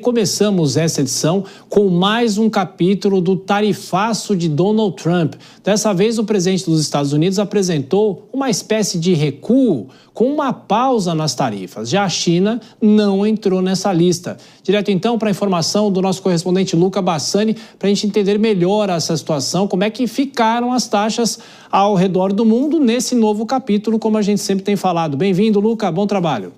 Começamos essa edição com mais um capítulo do tarifaço de Donald Trump. Dessa vez, o presidente dos Estados Unidos apresentou uma espécie de recuo com uma pausa nas tarifas. Já a China não entrou nessa lista. Direto então para a informação do nosso correspondente Luca Bassani, para a gente entender melhor essa situação, como é que ficaram as taxas ao redor do mundo nesse novo capítulo, como a gente sempre tem falado. Bem-vindo, Luca, bom trabalho.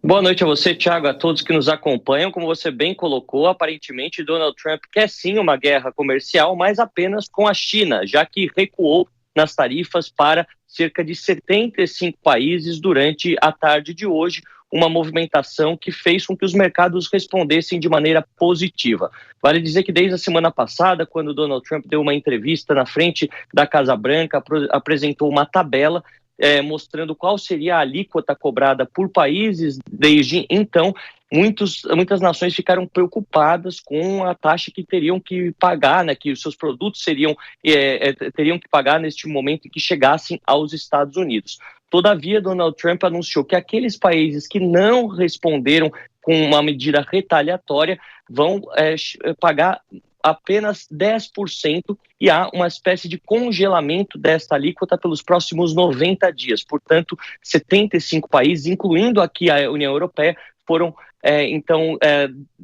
Boa noite a você, Thiago, a todos que nos acompanham. Como você bem colocou, aparentemente Donald Trump quer sim uma guerra comercial, mas apenas com a China, já que recuou nas tarifas para cerca de 75 países durante a tarde de hoje, uma movimentação que fez com que os mercados respondessem de maneira positiva. Vale dizer que desde a semana passada, quando Donald Trump deu uma entrevista na frente da Casa Branca, apresentou uma tabela mostrando qual seria a alíquota cobrada por países. Desde então, muitas nações ficaram preocupadas com a taxa que teriam que pagar, né, que os seus produtos teriam que pagar neste momento em que chegassem aos Estados Unidos. Todavia, Donald Trump anunciou que aqueles países que não responderam com uma medida retaliatória vão pagar apenas 10% e há uma espécie de congelamento desta alíquota pelos próximos 90 dias. Portanto, 75 países, incluindo aqui a União Europeia, foram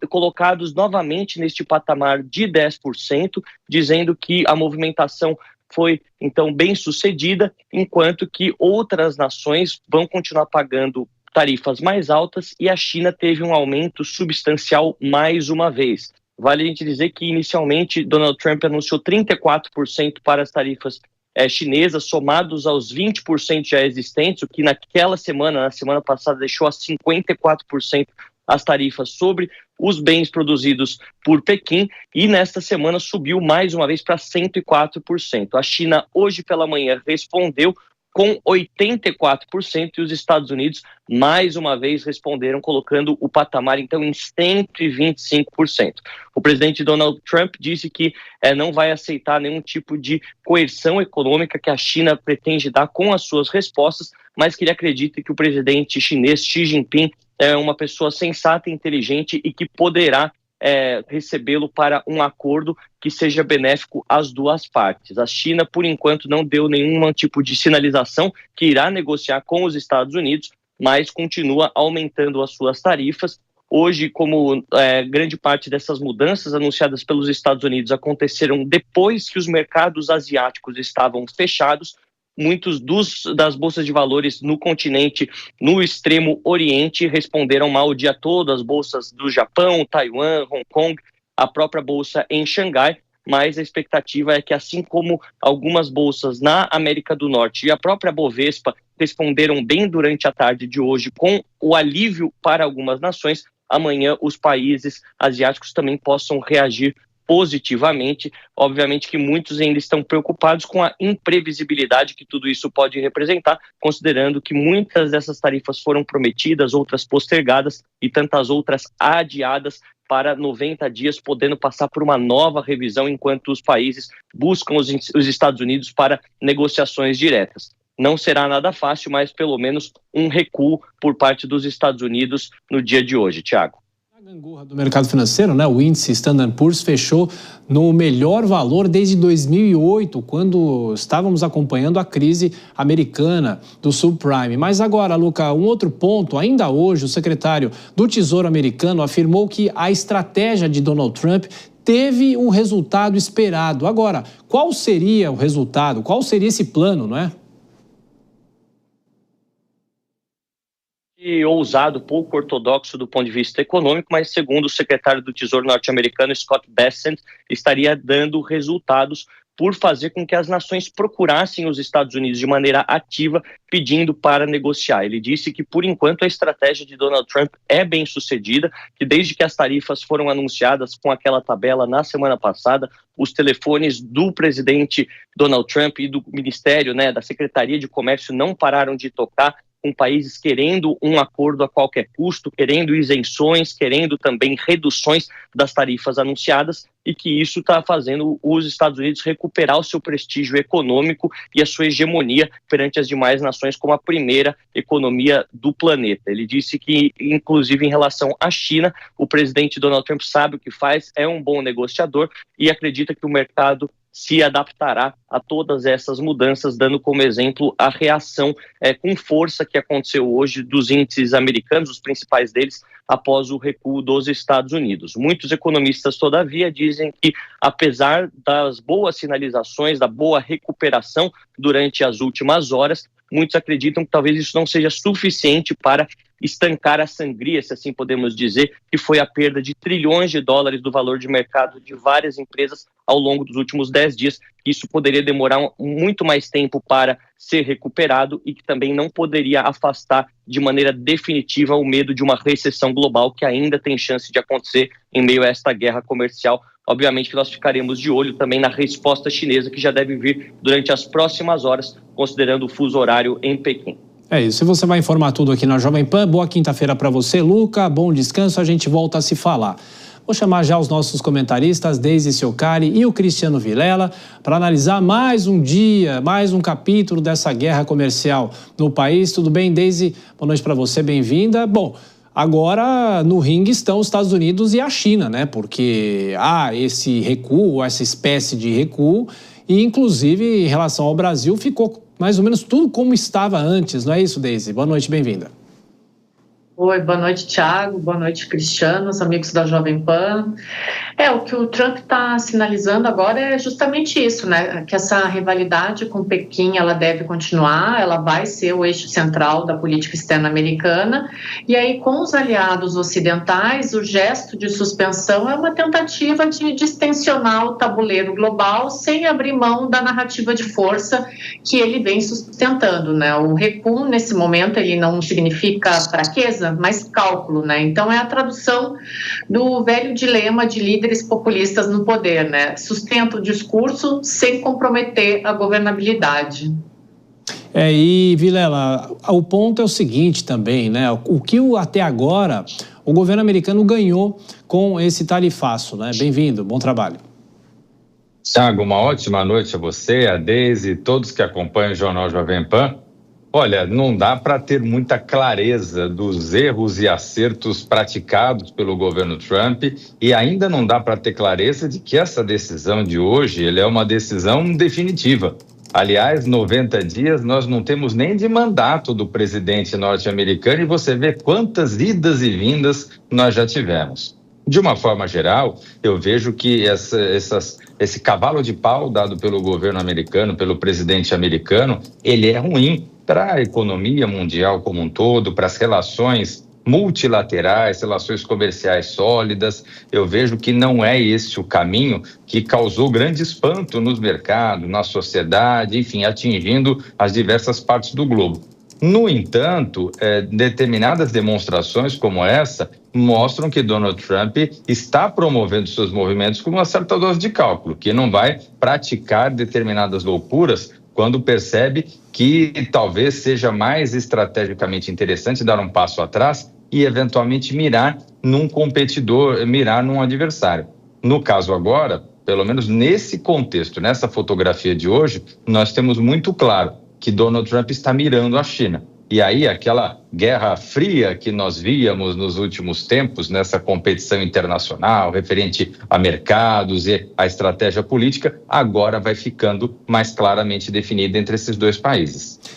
colocados novamente neste patamar de 10%, dizendo que a movimentação foi, então, bem sucedida, enquanto que outras nações vão continuar pagando tarifas mais altas e a China teve um aumento substancial mais uma vez. Vale a gente dizer que, inicialmente, Donald Trump anunciou 34% para as tarifas chinesas, somados aos 20% já existentes, o que na semana passada, deixou a 54% as tarifas sobre os bens produzidos por Pequim, e nesta semana subiu mais uma vez para 104%. A China, hoje pela manhã, respondeu com 84%, e os Estados Unidos, mais uma vez, responderam, colocando o patamar, então, em 125%. O presidente Donald Trump disse que não vai aceitar nenhum tipo de coerção econômica que a China pretende dar com as suas respostas, mas que ele acredita que o presidente chinês Xi Jinping é uma pessoa sensata e inteligente e que poderá recebê-lo para um acordo que seja benéfico às duas partes. A China, por enquanto, não deu nenhum tipo de sinalização que irá negociar com os Estados Unidos, mas continua aumentando as suas tarifas. Hoje, como grande parte dessas mudanças anunciadas pelos Estados Unidos aconteceram depois que os mercados asiáticos estavam fechados, muitos das bolsas de valores no continente, no extremo oriente, responderam mal o dia todo, as bolsas do Japão, Taiwan, Hong Kong, a própria bolsa em Xangai, mas a expectativa é que, assim como algumas bolsas na América do Norte e a própria Bovespa responderam bem durante a tarde de hoje com o alívio para algumas nações, amanhã os países asiáticos também possam reagir positivamente. Obviamente que muitos ainda estão preocupados com a imprevisibilidade que tudo isso pode representar, considerando que muitas dessas tarifas foram prometidas, outras postergadas e tantas outras adiadas para 90 dias, podendo passar por uma nova revisão enquanto os países buscam os Estados Unidos para negociações diretas. Não será nada fácil, mas pelo menos um recuo por parte dos Estados Unidos no dia de hoje, Thiago. A gangorra do mercado financeiro, né? O índice Standard & Poor's fechou no melhor valor desde 2008, quando estávamos acompanhando a crise americana do subprime. Mas agora, Luca, um outro ponto. Ainda hoje, o secretário do Tesouro americano afirmou que a estratégia de Donald Trump teve o resultado esperado. Agora, qual seria o resultado? Qual seria esse plano, não é? Ousado, pouco ortodoxo do ponto de vista econômico, mas segundo o secretário do Tesouro norte-americano, Scott Bessent, estaria dando resultados por fazer com que as nações procurassem os Estados Unidos de maneira ativa, pedindo para negociar. Ele disse que, por enquanto, a estratégia de Donald Trump é bem sucedida, que desde que as tarifas foram anunciadas com aquela tabela na semana passada, os telefones do presidente Donald Trump e do Ministério, da Secretaria de Comércio, não pararam de tocar, com países querendo um acordo a qualquer custo, querendo isenções, querendo também reduções das tarifas anunciadas, e que isso está fazendo os Estados Unidos recuperar o seu prestígio econômico e a sua hegemonia perante as demais nações como a primeira economia do planeta. Ele disse que, inclusive em relação à China, o presidente Donald Trump sabe o que faz, é um bom negociador e acredita que o mercado se adaptará a todas essas mudanças, dando como exemplo a reação com força que aconteceu hoje dos índices americanos, os principais deles, após o recuo dos Estados Unidos. Muitos economistas, todavia, dizem que, apesar das boas sinalizações, da boa recuperação durante as últimas horas, muitos acreditam que talvez isso não seja suficiente para estancar a sangria, se assim podemos dizer, que foi a perda de trilhões de dólares do valor de mercado de várias empresas ao longo dos últimos 10 dias. Isso poderia demorar muito mais tempo para ser recuperado e que também não poderia afastar de maneira definitiva o medo de uma recessão global que ainda tem chance de acontecer em meio a esta guerra comercial. Obviamente que nós ficaremos de olho também na resposta chinesa, que já deve vir durante as próximas horas, considerando o fuso horário em Pequim. É isso, e você vai informar tudo aqui na Jovem Pan. Boa quinta-feira para você, Luca, bom descanso, a gente volta a se falar. Vou chamar já os nossos comentaristas, Deise Ciocari e o Cristiano Vilela, para analisar mais um dia, mais um capítulo dessa guerra comercial no país. Tudo bem, Deise? Boa noite para você, bem-vinda. Bom, agora no ringue estão os Estados Unidos e a China, né? Porque há esse recuo, essa espécie de recuo, e inclusive em relação ao Brasil ficou mais ou menos tudo como estava antes, não é isso, Deise? Boa noite, bem-vinda. Oi, boa noite, Thiago, boa noite, Cristiano, os amigos da Jovem Pan. O que o Trump está sinalizando agora é justamente isso, né? Que essa rivalidade com Pequim, ela deve continuar, ela vai ser o eixo central da política externa americana, e aí com os aliados ocidentais, o gesto de suspensão é uma tentativa de distensionar o tabuleiro global sem abrir mão da narrativa de força que ele vem sustentando, né? O recuo, nesse momento, ele não significa fraqueza, mas cálculo, né? Então é a tradução do velho dilema de líderes populistas no poder, né? Sustenta o discurso sem comprometer a governabilidade. E Vilela, o ponto é o seguinte também, né? O que até agora o governo americano ganhou com esse tarifaço, né? Bem-vindo, bom trabalho. Thiago, uma ótima noite a você, a Deise e todos que acompanham o Jornal Jovem Pan. Olha, não dá para ter muita clareza dos erros e acertos praticados pelo governo Trump e ainda não dá para ter clareza de que essa decisão de hoje é uma decisão definitiva. Aliás, 90 dias nós não temos nem de mandato do presidente norte-americano e você vê quantas idas e vindas nós já tivemos. De uma forma geral, eu vejo que esse cavalo de pau dado pelo governo americano, pelo presidente americano, ele é ruim para a economia mundial como um todo, para as relações multilaterais, relações comerciais sólidas. Eu vejo que não é esse o caminho que causou grande espanto nos mercados, na sociedade, enfim, atingindo as diversas partes do globo. No entanto, determinadas demonstrações como essa mostram que Donald Trump está promovendo seus movimentos com uma certa dose de cálculo, que não vai praticar determinadas loucuras quando percebe que talvez seja mais estrategicamente interessante dar um passo atrás e eventualmente mirar num competidor, mirar num adversário. No caso agora, pelo menos nesse contexto, nessa fotografia de hoje, nós temos muito claro que Donald Trump está mirando a China. E aí aquela guerra fria que nós víamos nos últimos tempos, nessa competição internacional, referente a mercados e a estratégia política, agora vai ficando mais claramente definida entre esses dois países.